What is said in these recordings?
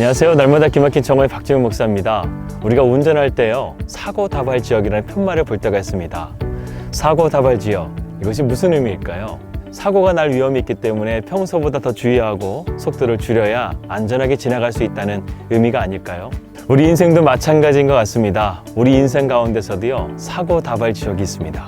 안녕하세요. 날마다 기막힌 정오의 박지훈 목사입니다. 우리가 운전할 때요, 사고 다발 지역이라는 편말을 볼 때가 있습니다. 사고 다발 지역, 이것이 무슨 의미일까요? 사고가 날 위험이 있기 때문에 평소보다 더 주의하고 속도를 줄여야 안전하게 지나갈 수 있다는 의미가 아닐까요? 우리 인생도 마찬가지인 것 같습니다. 우리 인생 가운데서도요, 사고 다발 지역이 있습니다.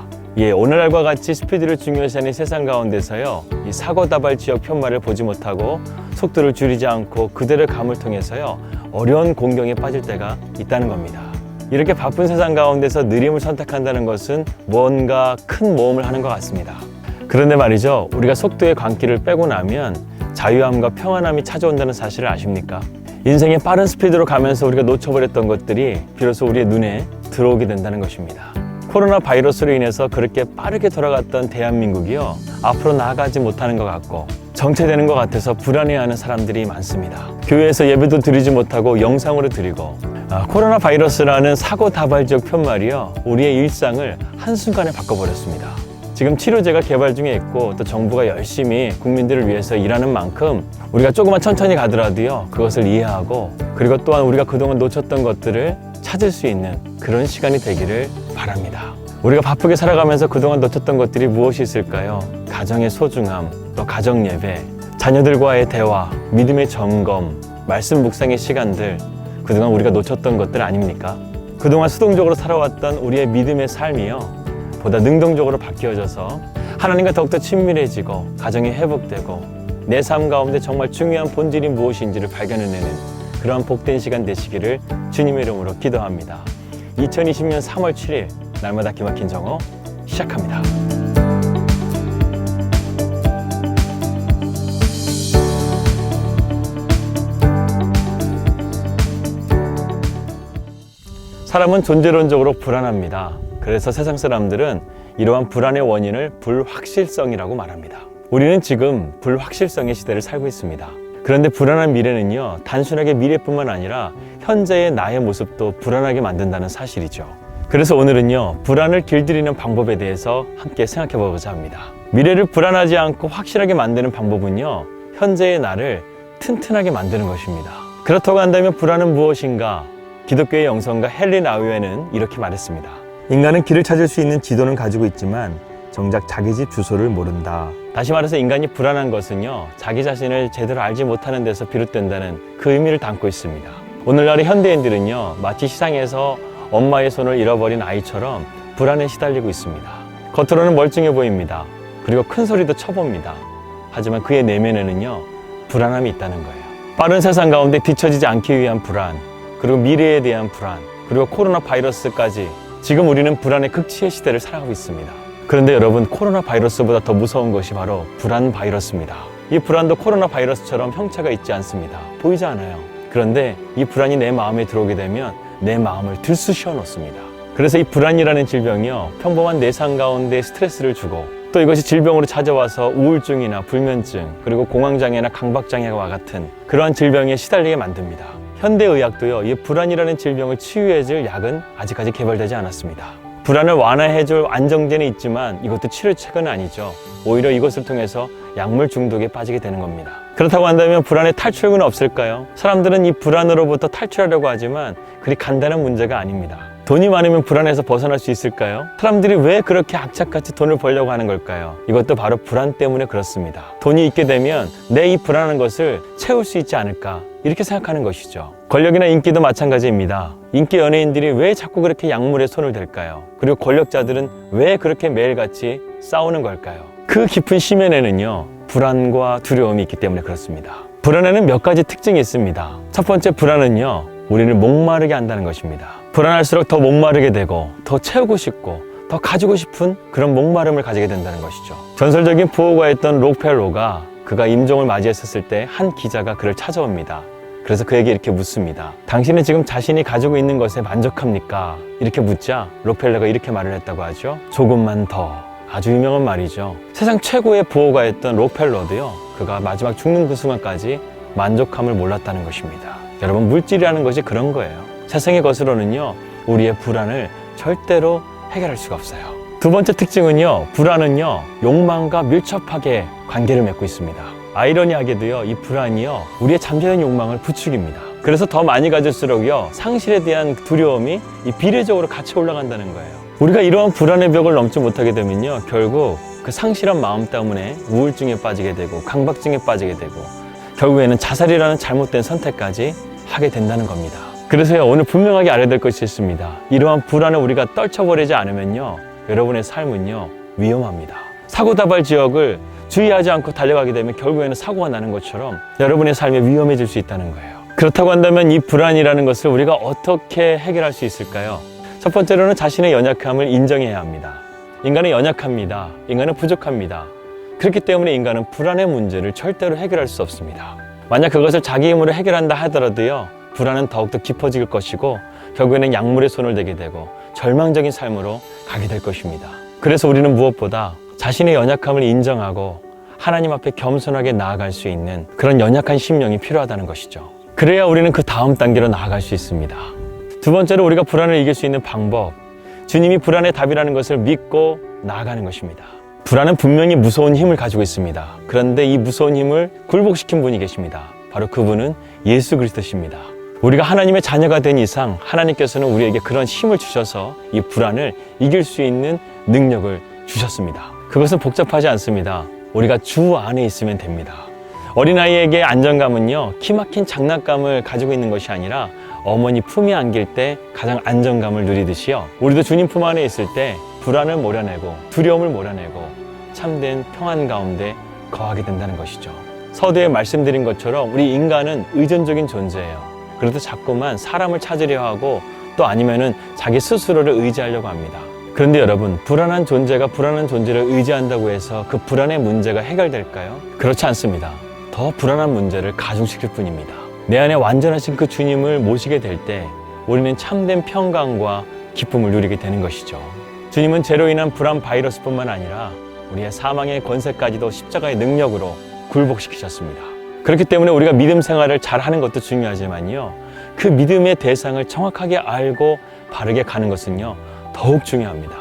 오늘날과 같이 스피드를 중요시하는 세상 가운데서요, 이 사고 다발 지역 편말을 보지 못하고 속도를 줄이지 않고 그대로 감을 통해서요, 어려운 공경에 빠질 때가 있다는 겁니다. 이렇게 바쁜 세상 가운데서 느림을 선택한다는 것은 뭔가 큰 모험을 하는 것 같습니다. 그런데 말이죠, 우리가 속도의 광기를 빼고 나면 자유함과 평안함이 찾아온다는 사실을 아십니까? 인생의 빠른 스피드로 가면서 우리가 놓쳐버렸던 것들이 비로소 우리의 눈에 들어오게 된다는 것입니다. 코로나 바이러스로 인해서 그렇게 빠르게 돌아갔던 대한민국이요, 앞으로 나아가지 못하는 것 같고 정체되는 것 같아서 불안해하는 사람들이 많습니다. 교회에서 예배도 드리지 못하고 영상으로 드리고, 코로나 바이러스라는 사고 다발적 편말이요, 우리의 일상을 한순간에 바꿔버렸습니다. 지금 치료제가 개발 중에 있고 또 정부가 열심히 국민들을 위해서 일하는 만큼 우리가 조금만 천천히 가더라도요, 그것을 이해하고, 그리고 또한 우리가 그동안 놓쳤던 것들을 찾을 수 있는 그런 시간이 되기를 바랍니다. 우리가 바쁘게 살아가면서 그동안 놓쳤던 것들이 무엇이 있을까요? 가정의 소중함, 또 가정 예배, 자녀들과의 대화, 믿음의 점검, 말씀 묵상의 시간들, 그동안 우리가 놓쳤던 것들 아닙니까? 그동안 수동적으로 살아왔던 우리의 믿음의 삶이요, 보다 능동적으로 바뀌어져서 하나님과 더욱더 친밀해지고 가정이 회복되고 내 삶 가운데 정말 중요한 본질이 무엇인지를 발견해내는 그런 복된 시간 되시기를 주님의 이름으로 기도합니다. 2020년 3월 7일 날마다 기막힌 정오 시작합니다. 사람은 존재론적으로 불안합니다. 그래서 세상 사람들은 이러한 불안의 원인을 불확실성이라고 말합니다. 우리는 지금 불확실성의 시대를 살고 있습니다. 그런데 불안한 미래는요, 단순하게 미래뿐만 아니라 현재의 나의 모습도 불안하게 만든다는 사실이죠. 그래서 오늘은요, 불안을 길들이는 방법에 대해서 함께 생각해 보고자 합니다. 미래를 불안하지 않고 확실하게 만드는 방법은요, 현재의 나를 튼튼하게 만드는 것입니다. 그렇다고 한다면 불안은 무엇인가? 기독교의 영성가 헨리 나우에는 이렇게 말했습니다. 인간은 길을 찾을 수 있는 지도는 가지고 있지만 정작 자기 집 주소를 모른다. 다시 말해서 인간이 불안한 것은요, 자기 자신을 제대로 알지 못하는 데서 비롯된다는 그 의미를 담고 있습니다. 오늘날의 현대인들은요, 마치 시상에서 엄마의 손을 잃어버린 아이처럼 불안에 시달리고 있습니다. 겉으로는 멀쩡해 보입니다. 그리고 큰 소리도 쳐봅니다. 하지만 그의 내면에는요, 불안함이 있다는 거예요. 빠른 세상 가운데 뒤처지지 않기 위한 불안, 그리고 미래에 대한 불안, 그리고 코로나 바이러스까지 지금 우리는 불안의 극치의 시대를 살아가고 있습니다. 그런데 여러분, 코로나 바이러스보다 더 무서운 것이 바로 불안 바이러스입니다. 이 불안도 코로나 바이러스처럼 형체가 있지 않습니다. 보이지 않아요. 그런데 이 불안이 내 마음에 들어오게 되면 내 마음을 들쑤셔 놓습니다. 그래서 이 불안이라는 질병이요, 평범한 내 삶 가운데 스트레스를 주고 또 이것이 질병으로 찾아와서 우울증이나 불면증, 그리고 공황장애나 강박장애와 같은 그러한 질병에 시달리게 만듭니다. 현대의학도요, 이 불안이라는 질병을 치유해줄 약은 아직까지 개발되지 않았습니다. 불안을 완화해줄 안정제는 있지만 이것도 치료책은 아니죠. 오히려 이것을 통해서 약물 중독에 빠지게 되는 겁니다. 그렇다고 한다면 불안의 탈출구는 없을까요? 사람들은 이 불안으로부터 탈출하려고 하지만 그리 간단한 문제가 아닙니다. 돈이 많으면 불안에서 벗어날 수 있을까요? 사람들이 왜 그렇게 악착같이 돈을 벌려고 하는 걸까요? 이것도 바로 불안 때문에 그렇습니다. 돈이 있게 되면 내 이 불안한 것을 채울 수 있지 않을까, 이렇게 생각하는 것이죠. 권력이나 인기도 마찬가지입니다. 인기 연예인들이 왜 자꾸 그렇게 약물에 손을 댈까요? 그리고 권력자들은 왜 그렇게 매일같이 싸우는 걸까요? 그 깊은 심연에는요, 불안과 두려움이 있기 때문에 그렇습니다. 불안에는 몇 가지 특징이 있습니다. 첫 번째, 불안은요, 우리를 목마르게 한다는 것입니다. 불안할수록 더 목마르게 되고 더 채우고 싶고 더 가지고 싶은 그런 목마름을 가지게 된다는 것이죠. 전설적인 부호가였던 록펠러가 그가 임종을 맞이했었을 때 한 기자가 그를 찾아옵니다. 그래서 그에게 이렇게 묻습니다. 당신은 지금 자신이 가지고 있는 것에 만족합니까? 이렇게 묻자 록펠러가 이렇게 말을 했다고 하죠. 조금만 더. 아주 유명한 말이죠. 세상 최고의 부호가였던 록펠러도요, 그가 마지막 죽는 그 순간까지 만족함을 몰랐다는 것입니다. 여러분, 물질이라는 것이 그런 거예요. 세상의 것으로는요, 우리의 불안을 절대로 해결할 수가 없어요. 두 번째 특징은요, 불안은요, 욕망과 밀접하게 관계를 맺고 있습니다. 아이러니하게도요, 이 불안이요, 우리의 잠재된 욕망을 부추깁니다. 그래서 더 많이 가질수록요, 상실에 대한 두려움이 비례적으로 같이 올라간다는 거예요. 우리가 이러한 불안의 벽을 넘지 못하게 되면요, 결국 그 상실한 마음 때문에 우울증에 빠지게 되고 강박증에 빠지게 되고 결국에는 자살이라는 잘못된 선택까지 하게 된다는 겁니다. 그래서요, 오늘 분명하게 알아야 될 것이 있습니다. 이러한 불안을 우리가 떨쳐버리지 않으면요, 여러분의 삶은요, 위험합니다. 사고다발 지역을 주의하지 않고 달려가게 되면 결국에는 사고가 나는 것처럼 여러분의 삶이 위험해질 수 있다는 거예요. 그렇다고 한다면 이 불안이라는 것을 우리가 어떻게 해결할 수 있을까요? 첫 번째로는 자신의 연약함을 인정해야 합니다. 인간은 연약합니다. 인간은 부족합니다. 그렇기 때문에 인간은 불안의 문제를 절대로 해결할 수 없습니다. 만약 그것을 자기 힘으로 해결한다 하더라도요, 불안은 더욱더 깊어질 것이고 결국에는 약물에 손을 대게 되고 절망적인 삶으로 가게 될 것입니다. 그래서 우리는 무엇보다 자신의 연약함을 인정하고 하나님 앞에 겸손하게 나아갈 수 있는 그런 연약한 심령이 필요하다는 것이죠. 그래야 우리는 그 다음 단계로 나아갈 수 있습니다. 두 번째로 우리가 불안을 이길 수 있는 방법, 주님이 불안의 답이라는 것을 믿고 나아가는 것입니다. 불안은 분명히 무서운 힘을 가지고 있습니다. 그런데 이 무서운 힘을 굴복시킨 분이 계십니다. 바로 그분은 예수 그리스도십니다. 우리가 하나님의 자녀가 된 이상 하나님께서는 우리에게 그런 힘을 주셔서 이 불안을 이길 수 있는 능력을 주셨습니다. 그것은 복잡하지 않습니다. 우리가 주 안에 있으면 됩니다. 어린아이에게 안정감은요, 키막힌 장난감을 가지고 있는 것이 아니라 어머니 품에 안길 때 가장 안정감을 누리듯이요, 우리도 주님 품 안에 있을 때 불안을 몰아내고 두려움을 몰아내고 참된 평안 가운데 거하게 된다는 것이죠. 서두에 말씀드린 것처럼 우리 인간은 의존적인 존재예요. 그래도 자꾸만 사람을 찾으려 하고 또 아니면은 자기 스스로를 의지하려고 합니다. 그런데 여러분, 불안한 존재가 불안한 존재를 의지한다고 해서 그 불안의 문제가 해결될까요? 그렇지 않습니다. 더 불안한 문제를 가중시킬 뿐입니다. 내 안에 완전하신 그 주님을 모시게 될 때 우리는 참된 평강과 기쁨을 누리게 되는 것이죠. 주님은 죄로 인한 불안 바이러스뿐만 아니라 우리의 사망의 권세까지도 십자가의 능력으로 굴복시키셨습니다. 그렇기 때문에 우리가 믿음 생활을 잘하는 것도 중요하지만요, 그 믿음의 대상을 정확하게 알고 바르게 가는 것은요, 더욱 중요합니다.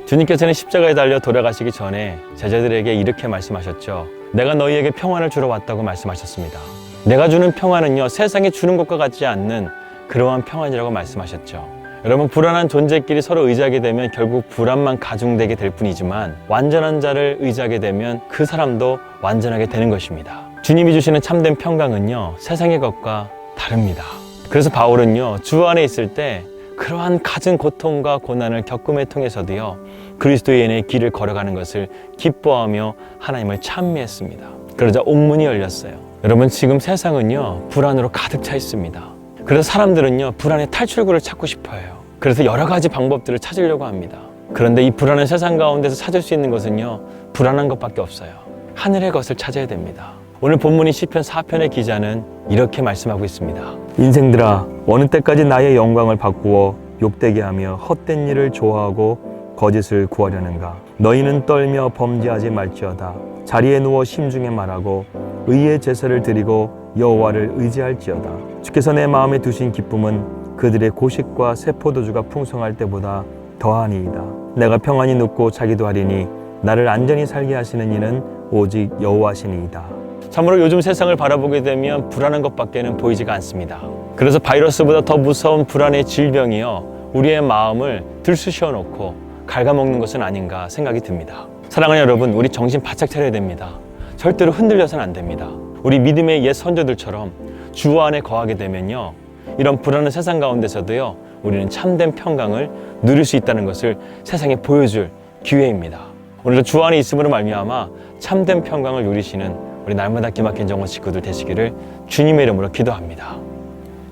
주님께서는 십자가에 달려 돌아가시기 전에 제자들에게 이렇게 말씀하셨죠. 내가 너희에게 평안을 주러 왔다고 말씀하셨습니다. 내가 주는 평안은요, 세상이 주는 것과 같지 않는 그러한 평안이라고 말씀하셨죠. 여러분, 불안한 존재끼리 서로 의지하게 되면 결국 불안만 가중되게 될 뿐이지만 완전한 자를 의지하게 되면 그 사람도 완전하게 되는 것입니다. 주님이 주시는 참된 평강은요, 세상의 것과 다릅니다. 그래서 바울은요, 주 안에 있을 때 그러한 갖은 고통과 고난을 겪음에 통해서도요, 그리스도인의 길을 걸어가는 것을 기뻐하며 하나님을 찬미했습니다. 그러자 옥문이 열렸어요. 여러분, 지금 세상은요, 불안으로 가득 차 있습니다. 그래서 사람들은요, 불안의 탈출구를 찾고 싶어 해요. 그래서 여러 가지 방법들을 찾으려고 합니다. 그런데 이 불안한 세상 가운데서 찾을 수 있는 것은요, 불안한 것밖에 없어요. 하늘의 것을 찾아야 됩니다. 오늘 본문인 시편 4편의 기자는 이렇게 말씀하고 있습니다. 인생들아, 어느 때까지 나의 영광을 바꾸어 욕되게 하며 헛된 일을 좋아하고 거짓을 구하려는가? 너희는 떨며 범죄하지 말지어다. 자리에 누워 심중에 말하고 의의 제사를 드리고 여호와를 의지할지어다. 주께서 내 마음에 두신 기쁨은 그들의 고식과 새 포도주가 풍성할 때보다 더하니이다. 내가 평안히 눕고 자기도 하리니 나를 안전히 살게 하시는 이는 오직 여호와시니이다. 참으로 요즘 세상을 바라보게 되면 불안한 것밖에는 보이지가 않습니다. 그래서 바이러스보다 더 무서운 불안의 질병이요, 우리의 마음을 들쑤시어 놓고 갉아먹는 것은 아닌가 생각이 듭니다. 사랑하는 여러분, 우리 정신 바짝 차려야 됩니다. 절대로 흔들려서는 안 됩니다. 우리 믿음의 옛 선조들처럼 주 안에 거하게 되면요, 이런 불안한 세상 가운데서도요, 우리는 참된 평강을 누릴 수 있다는 것을 세상에 보여줄 기회입니다. 오늘도 주 안에 있음으로 말미암아 참된 평강을 누리시는 우리 날마다 기막힌 정원 식구들 되시기를 주님의 이름으로 기도합니다.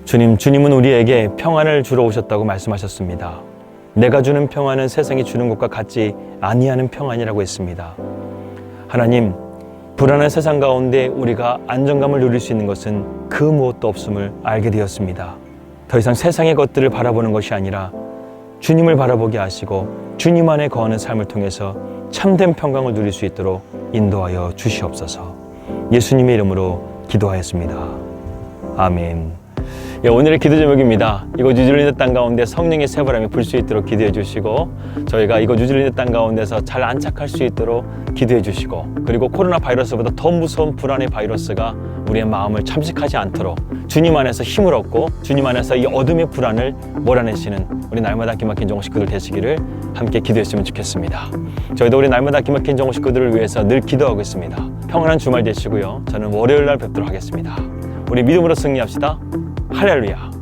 주님은 우리에게 평안을 주러 오셨다고 말씀하셨습니다. 내가 주는 평안은 세상이 주는 것과 같지 아니하는 평안이라고 했습니다. 하나님, 불안한 세상 가운데 우리가 안정감을 누릴 수 있는 것은 그 무엇도 없음을 알게 되었습니다. 더 이상 세상의 것들을 바라보는 것이 아니라 주님을 바라보게 하시고 주님 안에 거하는 삶을 통해서 참된 평강을 누릴 수 있도록 인도하여 주시옵소서. 예수님의 이름으로 기도하였습니다. 아멘. 예, 오늘의 기도 제목입니다. 이곳 뉴질랜드 땅 가운데 성령의 새바람이 불 수 있도록 기도해 주시고, 저희가 이곳 뉴질랜드 땅 가운데서 잘 안착할 수 있도록 기도해 주시고, 그리고 코로나 바이러스보다 더 무서운 불안의 바이러스가 우리의 마음을 잠식하지 않도록 주님 안에서 힘을 얻고 주님 안에서 이 어둠의 불안을 몰아내시는 우리 날마다 기막힌 종식 식구들 되시기를 함께 기도했으면 좋겠습니다. 저희도 우리 날마다 기막힌 종식 식구들을 위해서 늘 기도하고 있습니다. 평안한 주말 되시고요. 저는 월요일 날 뵙도록 하겠습니다. 우리 믿음으로 승리합시다. 할렐루야.